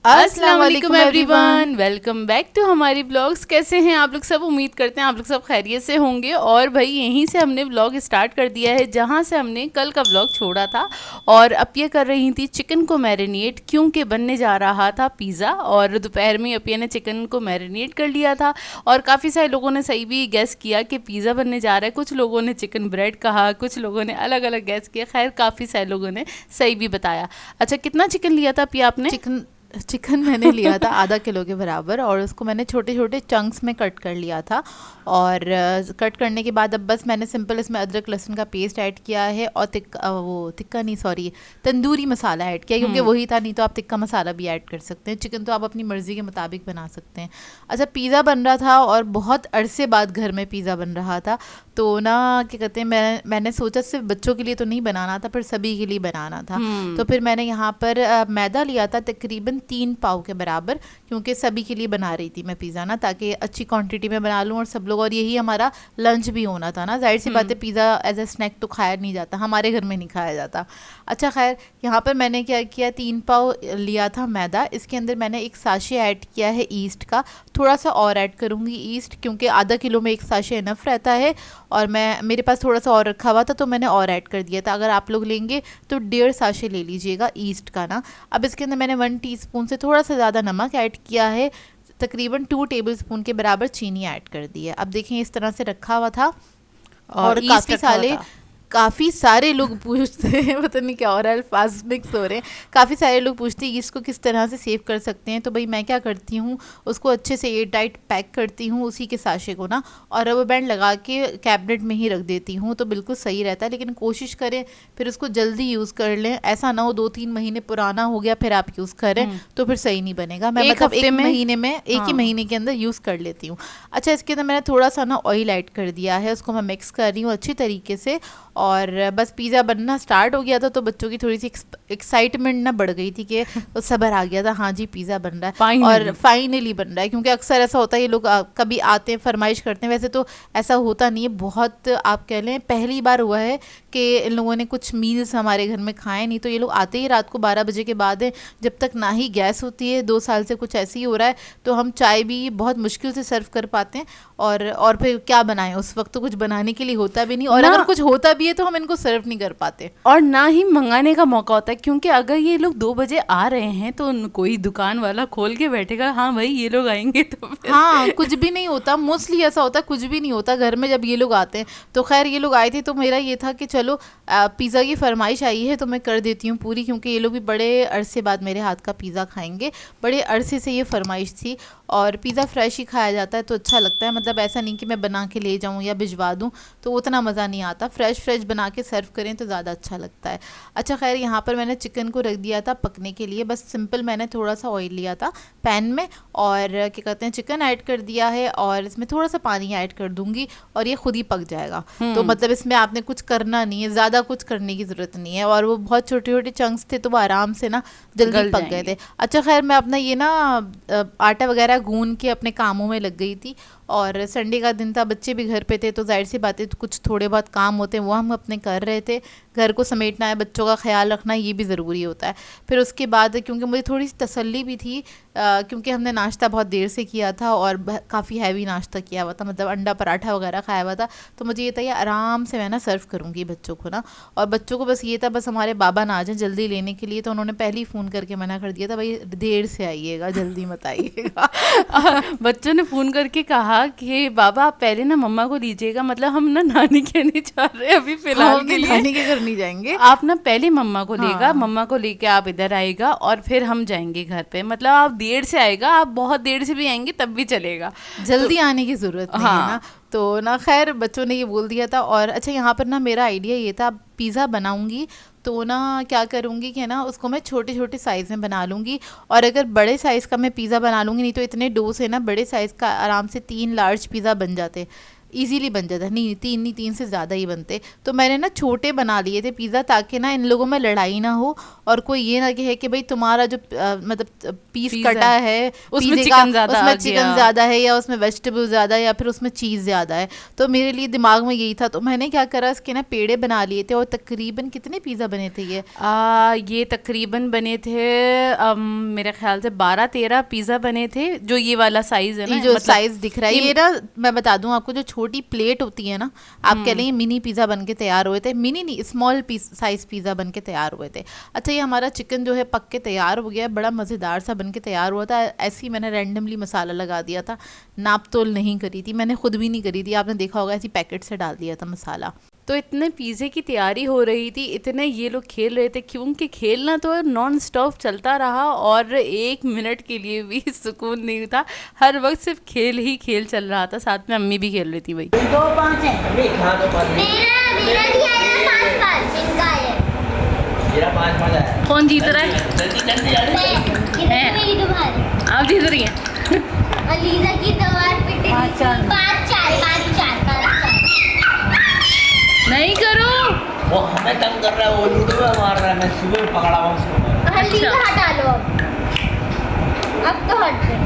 अस्सलाम वालेकुम everyone, welcome back to हमारी ब्लॉग्स। कैसे हैं आप लोग सब? उम्मीद करते हैं आप लोग सब खैरियत से होंगे। और भाई यहीं से हमने ब्लॉग स्टार्ट कर दिया है जहां से हमने कल का ब्लॉग छोड़ा था। और अपिया कर रही थी चिकन को मैरिनेट, क्योंकि बनने जा रहा था पिज़्ज़ा। और दोपहर में अपिया ने चिकन को मैरिनेट कर लिया था। और काफ़ी सारे लोगों ने सही भी गैस किया कि पिज़्ज़ा बनने जा रहा है। कुछ लोगों ने चिकन ब्रेड कहा, कुछ लोगों ने अलग अलग गैस किया। खैर काफ़ी सारे लोगों ने सही भी बताया। अच्छा, कितना चिकन लिया था अपिया आपने? चिकन मैंने लिया था आधा किलो के बराबर, और उसको मैंने छोटे छोटे चंक्स में कट कर लिया था। और कट करने के बाद अब बस मैंने सिंपल इसमें अदरक लहसुन का पेस्ट ऐड किया है, और तिक्का नहीं, सॉरी, तंदूरी मसाला ऐड किया, क्योंकि वही था। नहीं तो आप तिक्का मसाला भी ऐड कर सकते हैं। चिकन तो आप अपनी मर्ज़ी के मुताबिक बना सकते हैं। अच्छा, पिज़्ज़ा बन रहा था और बहुत अरसे बाद घर में पिज़्ज़ा बन रहा था। तो ना क्या कहते हैं, मैंने सोचा सिर्फ बच्चों के लिए तो नहीं बनाना था, पर सभी के लिए बनाना था। तो फिर मैंने यहाँ पर मैदा लिया था तकरीबन 3 पाव के बराबर, क्योंकि सभी के लिए बना रही थी मैं पिज़्ज़ा ना, ताकि अच्छी क्वांटिटी में बना लूँ और सब लोग। और यही हमारा लंच भी होना था ना, जाहिर सी बात है, पिज़्ज़ा एज ए स्नैक तो खाया नहीं जाता, हमारे घर में नहीं खाया जाता। अच्छा खैर, यहाँ पर मैंने क्या किया, 3 पाव लिया था मैदा। इसके अंदर मैंने एक साशे ऐड किया है ईस्ट का। थोड़ा सा और ऐड करूँगी ईस्ट, क्योंकि आधा किलो में एक साशे इनफ रहता है। और मेरे पास थोड़ा सा और रखा हुआ था, तो मैंने और ऐड कर दिया था। अगर आप लोग लेंगे तो 1.5 साशे ले लीजिएगा ईस्ट का ना। अब इसके अंदर मैंने 1 टीस्पून से थोड़ा सा ज़्यादा नमक ऐड किया है। तकरीबन 2 टेबलस्पून के बराबर चीनी ऐड कर दी है। अब देखें, इस तरह से रखा हुआ था। और काफ़ी सारे लोग पूछते हैं, पता नहीं क्या हो रहा है, अल्फाज मिक्स हो रहे हैं। काफ़ी सारे लोग पूछते हैं इसको किस तरह से सेव कर सकते हैं। तो भाई मैं क्या करती हूँ, उसको अच्छे से एयर टाइट पैक करती हूँ उसी के साशे को ना, और रबर बैंड लगा के कैबिनेट में ही रख देती हूँ, तो बिल्कुल सही रहता है। लेकिन कोशिश करें फिर उसको जल्दी यूज़ कर लें, ऐसा ना हो 2-3 महीने पुराना हो गया फिर आप यूज़ करें तो फिर सही नहीं बनेगा। मैं मतलब एक महीने में, एक ही महीने के अंदर यूज़ कर लेती हूँ। अच्छा, इसके अंदर मैंने थोड़ा सा ना ऑयल ऐड कर दिया है, उसको मैं मिक्स कर रही हूँ अच्छी तरीके से। और बस पिज़्ज़ा बनना स्टार्ट हो गया था, तो बच्चों की थोड़ी सी एक्साइटमेंट ना बढ़ गई थी कि सब्र आ गया था, हाँ जी पिज़्ज़ा बन रहा है और फाइनली बन रहा है। क्योंकि अक्सर ऐसा होता है, ये लोग कभी आते हैं फरमाइश करते हैं, वैसे तो ऐसा होता नहीं है, बहुत आप कह लें पहली बार हुआ है कि इन लोगों ने कुछ मील्स हमारे घर में खाए नहीं। तो ये लोग आते ही रात को 12 बजे के बाद है, जब तक ना ही गैस होती है। 2 साल से कुछ ऐसे ही हो रहा है, तो हम चाय भी बहुत मुश्किल से सर्व कर पाते हैं। और फिर क्या बनाएं, उस वक्त तो कुछ बनाने के लिए होता भी नहीं, और अगर कुछ होता भी है तो हम इनको सर्व नहीं कर पाते, और ना ही मंगाने का मौका होता है। क्योंकि अगर ये लोग 2 बजे आ रहे हैं तो कोई दुकान वाला खोल के बैठेगा, हाँ भाई ये लोग आएंगे तो फिर हाँ कुछ भी नहीं होता। मोस्टली ऐसा होता है, कुछ भी नहीं होता घर में जब ये लोग आते हैं। तो खैर ये लोग आए थे, तो मेरा ये था कि चलो पिज़्ज़ा की फरमाइश आई है तो मैं कर देती हूँ पूरी, क्योंकि ये लोग भी बड़े अरसे बाद मेरे हाथ का पिज़्ज़ा खाएंगे। बड़े अरसे से ये फरमाइश थी, और पिज़्ज़ा फ्रेश ही खाया जाता है तो अच्छा लगता है। मतलब ऐसा नहीं कि मैं बना के ले जाऊँ या भिजवा दूँ, तो उतना मज़ा नहीं आता। फ्रेश बना के सर्व करें तो ज़्यादा अच्छा लगता है। अच्छा खैर, यहाँ पर मैंने चिकन को रख दिया था पकने के लिए। बस सिंपल मैंने थोड़ा सा ऑयल लिया था पैन में, और क्या कहते हैं, चिकन ऐड कर दिया है, और इसमें थोड़ा सा पानी ऐड कर दूंगी और ये खुद ही पक जाएगा। तो मतलब इसमें आपने कुछ करना नहीं है, ज़्यादा कुछ करने की ज़रूरत नहीं है। और वो बहुत छोटे छोटे चंक्स थे, तो वो आराम से ना जल्दी पक गए थे। अच्छा खैर, मैं अपना ये ना आटा वगैरह गूंद के अपने कामों में लग गई थी। और संडे का दिन था, बच्चे भी घर पे थे, तो जाहिर सी बात है तो कुछ थोड़े बहुत काम होते हैं वो हम अपने कर रहे थे। घर को समेटना है, बच्चों का ख्याल रखना, ये भी ज़रूरी होता है। फिर उसके बाद क्योंकि मुझे थोड़ी सी तसल्ली भी थी, क्योंकि हमने नाश्ता बहुत देर से किया था और काफ़ी हैवी नाश्ता किया हुआ था, मतलब अंडा पराठा वगैरह खाया हुआ था। तो मुझे ये था ये आराम से मैं ना सर्व करूँगी बच्चों को ना। और बच्चों को बस ये था, बस हमारे बाबा ना आ जाए जल्दी लेने के लिए, तो उन्होंने पहले ही फ़ोन करके मना कर दिया था, भाई देर से आइएगा, जल्दी मत आइएगा। बच्चों ने फ़ोन करके कहा कि बाबा आप पहले ना मम्मा को लीजिएगा, मतलब हम ना नानी के नहीं जा रहे अभी फिलहाल के लिए, नानी के घर नहीं जाएंगे, आप ना पहले मम्मा को लेगा, मम्मा को लेके आप इधर आएगा और फिर हम जाएंगे घर पे। मतलब आप देर से आएगा, आप बहुत देर से भी आएंगे तब भी चलेगा, जल्दी आने की ज़रूरत नहीं है ना। तो ना खैर बच्चों ने ये बोल दिया था। और अच्छा, यहाँ पर ना मेरा आइडिया ये था, पिज़्ज़ा बनाऊंगी तो ना क्या करूँगी कि ना उसको मैं छोटे छोटे साइज़ में बना लूँगी। और अगर बड़े साइज़ का मैं पिज़्ज़ा बना लूँगी, नहीं तो इतने डो से ना बड़े साइज़ का आराम से 3 लार्ज पिज़्ज़ा बन जाते। इजीली बन जाता है। नहीं, 3 से ज़्यादा ही बनते। तो मैंने ना छोटे बना लिए थे पिज़्ज़ा, ताकि ना इन लोगों में लड़ाई ना हो और कोई ये ना कहे कि भाई तुम्हारा जो मतलब पीस पिज़्ज़ा कटा है उसमें पिज़्ज़े का, चिकन ज़्यादा आ उसमें गया। चिकन ज़्यादा है या उसमें वेजिटेबल ज़्यादा है या फिर उसमें चीज़ ज़्यादा है। तो मेरे लिए दिमाग में यही था, तो मैंने क्या करा, इसके ना पेड़े बना लिए थे। और तकरीबन कितने पिज़्ज़ा बने थे ये तकरीबन बने थे मेरे ख्याल से 12-13 पिज़्ज़ा बने थे, जो ये वाला साइज़ है ना, ये जो मतलब साइज दिख रहा है, ये ना मैं बता दूं आपको, जो छोटी प्लेट होती है ना, आप कह लें मिनी पिज़्ज़ा बन के तैयार हुए थे। मिनी नहीं, स्मॉल साइज पिज़्ज़ा बन के तैयार हुए थे। अच्छा, ये हमारा चिकन जो है पक के तैयार हो गया है, बड़ा मज़ेदार सा बन के तैयार हुआ था। ऐसे ही मैंने रैंडमली मसाला लगा दिया था, नाप तोल नहीं करी थी, मैंने खुद भी नहीं करी थी, आपने देखा होगा ऐसी पैकेट से डाल दिया था मसाला। तो इतने पिज़्ज़े की तैयारी हो रही थी, इतने ये लोग खेल रहे थे, क्योंकि खेलना तो नॉन स्टॉप चलता रहा और 1 मिनट के लिए भी सुकून नहीं था। हर वक्त सिर्फ खेल ही खेल चल रहा था, साथ में अम्मी भी खेल रही थी। भाई 2-5 है। मेरा मेरा दिया है ना 5-5 इनका है। मेरा 5 है। कौन जीत रहा है? जल्दी जल्दी जल्दी। मैं किधर मेरी तुम्हारी आप जीत रही हैं। अलीजा की दीवार पे 5-4 नहीं करो। वो हमें तंग कर रहा है, वो लूडो में मार रहा है, मैं सुबह पकड़ा हुआ उसको। अलीजा हटा लो अब तो हट गए।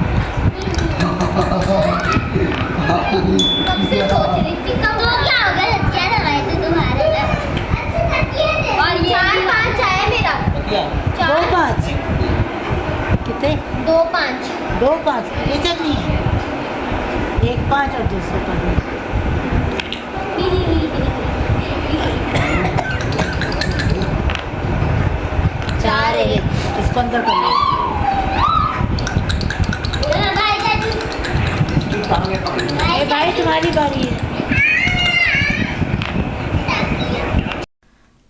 कब से सोच रही थी कब तो क्या हो गया, क्या लगाए थे तुम्हारे और ये 4-5 आया मेरा। क्या 4-5 कितने 2-5 2-5 ये चलनी है, 1-5 और दूसरे पर 4 है। इसको अंदर कर लो। ए भाई तुम्हारी बारी है।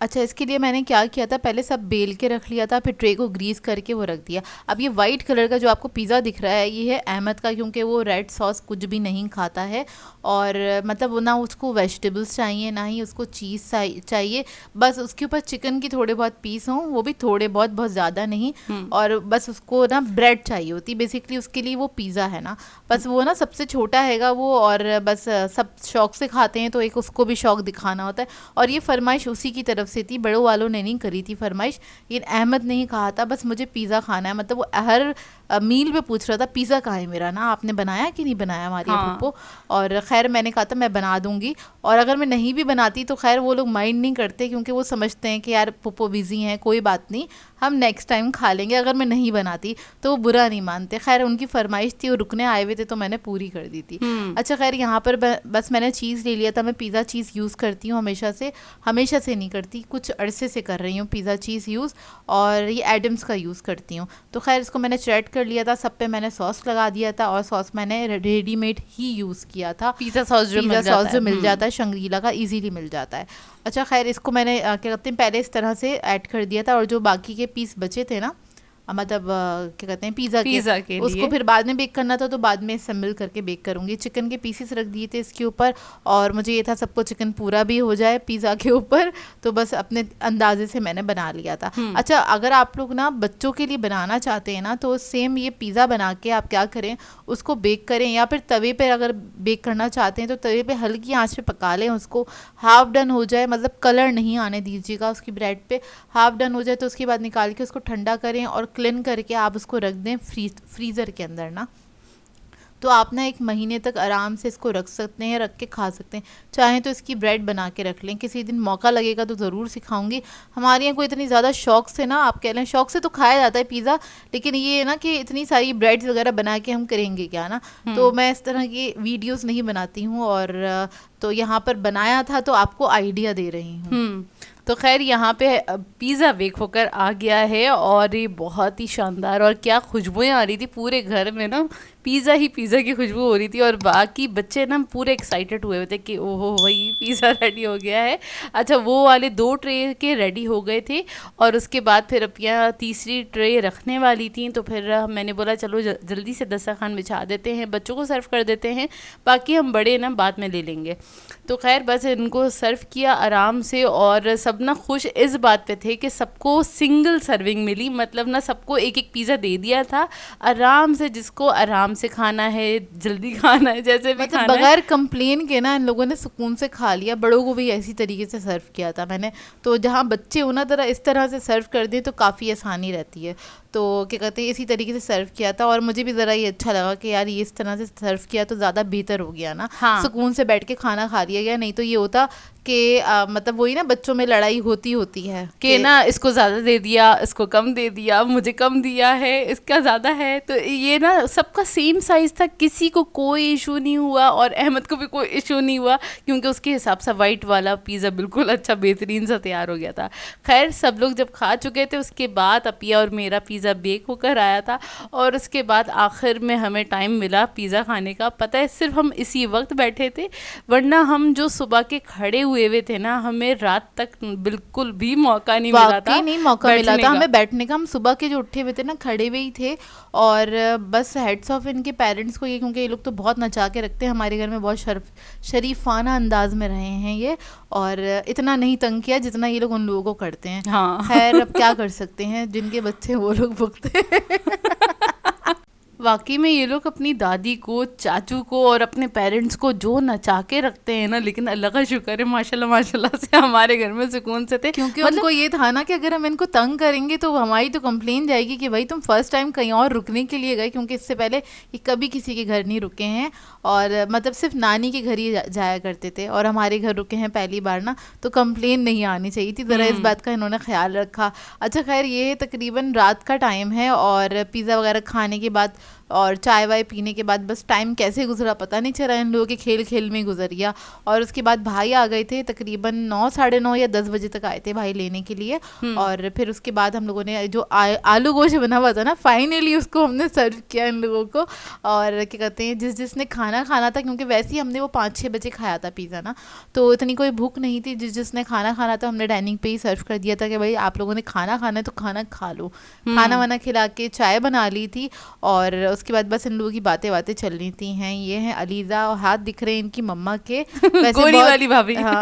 अच्छा, इसके लिए मैंने क्या किया था, पहले सब बेल के रख लिया था, फिर ट्रे को ग्रीस करके वो रख दिया। अब ये वाइट कलर का जो आपको पिज़्ज़ा दिख रहा है, ये है अहमद का, क्योंकि वो रेड सॉस कुछ भी नहीं खाता है। और मतलब वो ना उसको वेजिटेबल्स चाहिए, ना ही उसको चीज़ चाहिए, बस उसके ऊपर चिकन की थोड़े बहुत पीस हों, वो भी थोड़े बहुत, बहुत ज़्यादा नहीं। और बस उसको ना ब्रेड चाहिए होती, बेसिकली उसके लिए वो पिज़्ज़ा है ना। बस वो ना सबसे छोटा हैगा वो, और बस सब शौक से खाते हैं, तो एक उसको भी शौक दिखाना होता है। और ये फरमाइश उसी की तरफ से थी, बड़ों वालों ने नहीं करी थी फरमाइश। ये अहमद ने ही कहा था बस मुझे पिज़्ज़ा खाना है, मतलब वो हर मील पे पूछ रहा था पिज़्ज़ा कहाँ है मेरा, ना आपने बनाया कि नहीं बनाया हमारी पप्पो। और खैर मैंने कहा था मैं बना दूंगी, और अगर मैं नहीं भी बनाती तो खैर वो लोग माइंड नहीं करते, क्योंकि वो समझते हैं कि यार पप्पो बिजी हैं, कोई बात नहीं, हम नेक्स्ट टाइम खा लेंगे। अगर मैं नहीं बनाती तो वो बुरा नहीं मानते। खैर उनकी फरमाइश थी, वो रुकने आए हुए थे, तो मैंने पूरी कर दी थी। अच्छा, खैर यहाँ पर बस मैंने चीज़ ले लिया था। मैं पिज़्ज़ा चीज़ यूज़ करती हूँ हमेशा से नहीं करती, कुछ अरसे से कर रही हूँ पिज़्ज़ा चीज़ यूज़, और ये एडम्स का यूज़ करती हूँ। तो खैर इसको मैंने श्रेड कर लिया था, सब पे मैंने सॉस लगा दिया था, और सॉस मैंने रेडीमेड ही यूज़ किया था। पिज़्ज़ा सॉस जो मिल जाता है शंग्रीला का, इजीली मिल जाता है। अच्छा, खैर इसको मैंने क्या कहते हैं पहले इस तरह से ऐड कर दिया था, और जो बाकी के पीस बचे थे ना, मतलब क्या कहते हैं पिज़्ज़ा के उसको फिर बाद में बेक करना था, तो बाद में असेंबल करके बेक करूँगी। चिकन के पीसेस रख दिए थे इसके ऊपर, और मुझे ये था सबको चिकन पूरा भी हो जाए पिज़्ज़ा के ऊपर, तो बस अपने अंदाजे से मैंने बना लिया था। अच्छा, अगर आप लोग ना बच्चों के लिए बनाना चाहते हैं ना, तो सेम ये पिज़्ज़ा बना के आप क्या करें, उसको बेक करें, या फिर तवे पर अगर बेक करना चाहते हैं तो तवे पे हल्की आंच पे पका लें उसको, हाफ डन हो जाए, मतलब कलर नहीं आने दीजिएगा उसकी ब्रेड पे, हाफ डन हो जाए तो उसके बाद निकाल के उसको ठंडा करें और क्लीन करके आप उसको रख दें फ्रीज़र के अंदर ना। तो आप ना 1 महीने तक आराम से इसको रख सकते हैं, रख के खा सकते हैं। चाहें तो इसकी ब्रेड बना के रख लें, किसी दिन मौका लगेगा तो ज़रूर सिखाऊंगी। हमारे यहाँ कोई इतनी ज़्यादा शौक से ना, आप कह लें शौक से तो खाया जाता है पिज़्ज़ा, लेकिन ये ना कि इतनी सारी ब्रेड्स वगैरह बना के हम करेंगे क्या ना, तो मैं इस तरह की वीडियोस नहीं बनाती हूँ, और तो यहाँ पर बनाया था तो आपको आइडिया दे रही हूँ। तो खैर यहाँ पे पिज़्ज़ा बेक होकर आ गया है, और ये बहुत ही शानदार, और क्या खुशबुएं आ रही थी पूरे घर में ना, पिज़्ज़ा की खुशबू हो रही थी, और बाकी बच्चे ना पूरे एक्साइटेड हुए हुए थे कि ओहो भाई पिज़्ज़ा रेडी हो गया है। अच्छा, वो वाले 2 ट्रे के रेडी हो गए थे, और उसके बाद फिर अब यहाँ तीसरी ट्रे रखने वाली थी, तो फिर मैंने बोला चलो जल्दी से दस्तरखान बिछा देते हैं, बच्चों को सर्व कर देते हैं, बाकी हम बड़े ना बाद में ले लेंगे। तो खैर बस इनको सर्व किया आराम से, और सब सब ना खुश इस बात पे थे कि सबको सिंगल सर्विंग मिली, मतलब ना सबको एक एक पिज़्ज़ा दे दिया था आराम से, जिसको आराम से खाना है, जल्दी खाना है, जैसे भी मतलब खाना है। बगैर कंप्लेन के ना इन लोगों ने सुकून से खा लिया। बड़ों को भी ऐसी तरीके से सर्व किया था मैंने, तो जहाँ बच्चे हो ना तरह इस तरह से सर्व कर दें तो काफ़ी आसानी रहती है। तो क्या कहते हैं, इसी तरीके से सर्व किया था और मुझे भी ज़रा ये अच्छा लगा कि यार ये इस तरह से सर्व किया तो ज़्यादा बेहतर हो गया ना। हाँ। सुकून से बैठ के खाना खा लिया गया, नहीं तो ये होता कि मतलब वही ना बच्चों में लड़ाई होती है कि ना इसको ज़्यादा दे दिया, इसको कम दे दिया, मुझे कम दिया है, इसका ज़्यादा है। तो ये ना सबका सेम साइज़ था, किसी को कोई इशू नहीं हुआ और अहमद को भी कोई इशू नहीं हुआ, क्योंकि उसके हिसाब से वाइट वाला पिज़्ज़ा बिल्कुल अच्छा बेहतरीन सा तैयार हो गया था। खैर सब लोग जब खा चुके थे उसके बाद अपिया और मेरा पिज़्ज़ा बेक होकर आया था और उसके बाद आखिर में हमें टाइम मिला पिज़्ज़ा खाने का। पता है सिर्फ हम इसी वक्त बैठे थे, वरना हम जो सुबह के खड़े हुए थे ना, हमें रात तक बिल्कुल भी मौका नहीं मिला था। नहीं मौका मिला था हमें बैठने का। हम सुबह के जो उठे हुए थे ना खड़े हुए ही थे और बस हेड्स ऑफ इनके पेरेंट्स को, ये क्योंकि ये लोग तो बहुत नचा के रखते हैं हमारे घर में, बहुत शरीफाना अंदाज में रहे हैं ये, और इतना नहीं तंग किया जितना ये लोग उन लोगों को करते हैं। हाँ। खैर अब क्या कर सकते हैं, जिनके बच्चे वो लोग भुगते हैं। वाकई में ये लोग अपनी दादी को, चाचू को और अपने पेरेंट्स को जो नचा के रखते हैं ना, लेकिन अल्लाह का शुक्र है माशाल्लाह माशाल्लाह से हमारे घर में सुकून से थे, क्योंकि उनको ये था ना कि अगर हम इनको तंग करेंगे तो हमारी तो कंप्लेन जाएगी कि भाई तुम फर्स्ट टाइम कहीं और रुकने के लिए गए, क्योंकि इससे पहले ये कभी किसी के घर नहीं रुके हैं और मतलब सिर्फ नानी के घर ही जाया करते थे और हमारे घर रुके हैं पहली बार ना, तो कंप्लेन नहीं आनी चाहिए थी। ज़रा इस बात का इन्होंने ख्याल रखा। अच्छा खैर ये तकरीबन रात का टाइम है और पिज़्ज़ा वगैरह खाने के बाद और चाय वाय पीने के बाद बस टाइम कैसे गुजरा पता नहीं चला, इन लोगों के खेल खेल में गुजर गया। और उसके बाद भाई आ गए थे, तकरीबन 9, साढ़े 9 या 10 बजे तक आए थे भाई लेने के लिए। और फिर उसके बाद हम लोगों ने जो आलू गोश्त बना हुआ था ना, फाइनली उसको हमने सर्व किया इन लोगों को। और क्या कहते हैं, जिसने खाना था, क्योंकि वैसे ही हमने वो 5-6 बजे खाया था पिज़्ज़ा ना, तो इतनी कोई भूख नहीं थी। जिसने खाना था हमने डाइनिंग पे ही सर्व कर दिया था कि भाई आप लोगों ने खाना खाना है तो खाना खा लो। खाना वाना खिला के चाय बना ली थी और उसके बाद बस इन लोगों की बातें चल रही थी। हैं ये हैं अलीज़ा और हाथ दिख रहे हैं इनकी मम्मा के, वैसे गोरी वाली भाभी। हाँ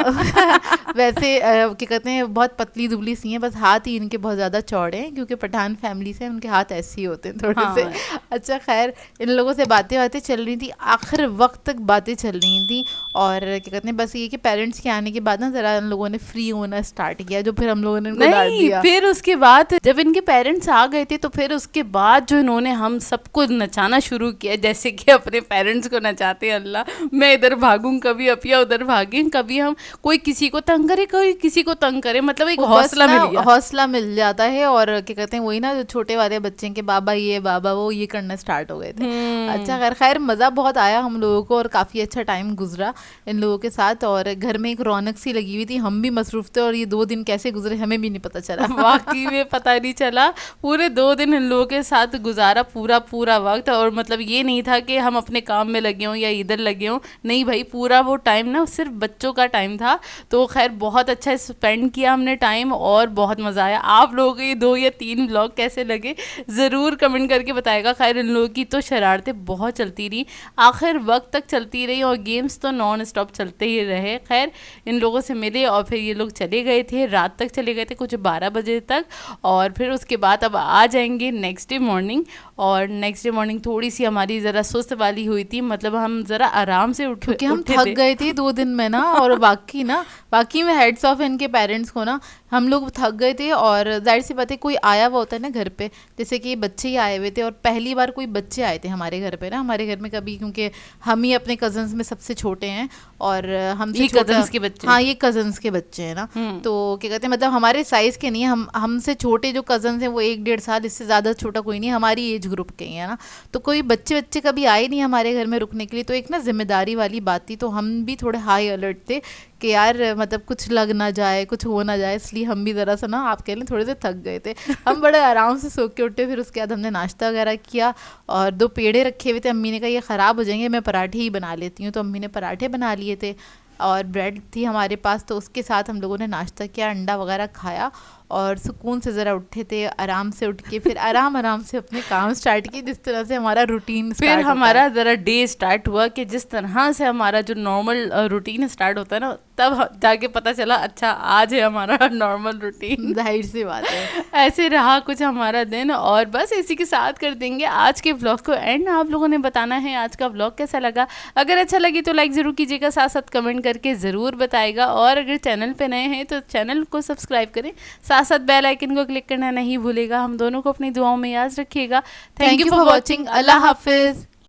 वैसे क्या कहते हैं बहुत पतली दुबली सी हैं, बस हाथ ही इनके बहुत ज़्यादा चौड़े हैं क्योंकि पठान फैमिली से उनके हाथ ऐसे ही होते हैं थोड़े से। अच्छा खैर इन लोगों से बातें चल रही थी, आखिर वक्त तक बातें चल रही थी। और क्या कहते हैं बस ये कि पेरेंट्स के आने के बाद ना ज़रा इन लोगों ने फ्री होना स्टार्ट किया, जो फिर हम लोगों ने इनको डांट दिया। फिर उसके बाद जब इनके पेरेंट्स आ गए थे तो फिर उसके बाद जो इन्होंने हम सबको नचाना शुरू किया, जैसे कि अपने पेरेंट्स को नचाते हैं। अल्लाह, मैं इधर भागूं, कभी अपिया उधर भागे, कभी हम कोई किसी को तंग करे, कोई किसी को तंग करे, मतलब एक हौसला मिल गया, हौसला मिल जाता है। और क्या कहते हैं वही ना जो छोटे वाले बच्चे के बाबा ये बाबा वो ये करना स्टार्ट हो गए थे। अच्छा खैर मज़ा बहुत आया हम लोगों को और काफ़ी अच्छा टाइम गुजरा इन लोगों के साथ। और घर में एक रौनक सी लगी हुई थी, हम भी मसरूफ थे और ये 2 दिन कैसे गुजरे हमें भी नहीं पता चला। वाकई में पता नहीं चला, पूरे 2 दिन इन लोगों के साथ गुजारा पूरा वक्त। और मतलब ये नहीं था कि हम अपने काम में लगे हों या इधर लगे हों, नहीं भाई, पूरा वो टाइम ना सिर्फ बच्चों का टाइम था। तो खैर बहुत अच्छा स्पेंड किया हमने टाइम और बहुत मज़ा आया। आप लोगों को ये 2 या 3 व्लॉग कैसे लगे ज़रूर कमेंट करके बताएगा। खैर इन लोगों की तो शरारतें बहुत चलती रही, आखिर वक्त तक चलती रही और गेम्स तो नॉन स्टॉप चलते ही रहे। खैर इन लोगों से मिले और फिर ये लोग चले गए थे, रात तक चले गए थे, कुछ 12 बजे तक। और फिर उसके बाद अब आ जाएंगे नेक्स्ट डे मॉर्निंग। और नेक्स्ट डे मॉर्निंग थोड़ी सी हमारी ज़रा सुस्त वाली हुई थी, मतलब हम ज़रा आराम से उठे, क्योंकि हम थक गए थे 2 दिन में ना। और बाकी में हेड्स ऑफ इनके पेरेंट्स को ना, हम लोग थक गए थे। और जाहिर सी बात है कोई आया हुआ होता है ना घर पे, जैसे कि बच्चे ही आए हुए थे और पहली बार कोई बच्चे आए थे हमारे घर पे ना। हमारे घर में कभी, क्योंकि हम ही अपने कजन्स में सबसे छोटे हैं और हमसे कजन्स के बच्चे, हाँ ये कजन्स के बच्चे हैं ना। तो क्या कहते हैं मतलब हमारे साइज़ के नहीं है, हमसे छोटे जो कजन्स हैं वो 1-1.5 साल, इससे ज़्यादा छोटा कोई नहीं, हमारी एज ग्रुप के ही है ना। तो कोई बच्चे कभी आए नहीं हमारे घर में रुकने के लिए, तो एक ना जिम्मेदारी वाली बात थी। तो हम भी थोड़े हाई अलर्ट थे कि यार मतलब कुछ लग ना जाए, कुछ हो ना जाए, इसलिए हम भी ज़रा सा ना आप कह लें थोड़े से थक गए थे। हम बड़े आराम से सो के उठे, फिर उसके बाद हमने नाश्ता वगैरह किया और 2 पेड़े रखे हुए थे। अम्मी ने कहा ये ख़राब हो जाएंगे, मैं पराठे ही बना लेती हूँ, तो अम्मी ने पराठे बना लिए थे और ब्रेड थी हमारे पास, तो उसके साथ हम लोगों ने नाश्ता किया, अंडा वगैरह खाया और सुकून से ज़रा उठे थे। आराम से उठ के फिर आराम से अपने काम स्टार्ट किए, जिस तरह से हमारा रूटीन फिर हमारा ज़रा डे स्टार्ट हुआ कि जिस तरह से हमारा जो नॉर्मल रूटीन स्टार्ट होता है ना, तब जाके पता चला अच्छा आज है हमारा नॉर्मल रूटीन। जाहिर सी बात है। ऐसे रहा कुछ हमारा दिन, और बस इसी के साथ कर देंगे आज के व्लॉग को एंड। आप लोगों ने बताना है आज का व्लॉग कैसा लगा। अगर अच्छा लगे तो लाइक ज़रूर कीजिएगा, साथ साथ कमेंट करके ज़रूर बताइएगा, और अगर चैनल पे नए हैं तो चैनल को सब्सक्राइब करें, साथ साथ बेल आइकन को क्लिक करना नहीं भूलेगा। हम दोनों को अपनी दुआओं में याद रखिएगा। Thank you for watching. अल्लाह हाफिज़।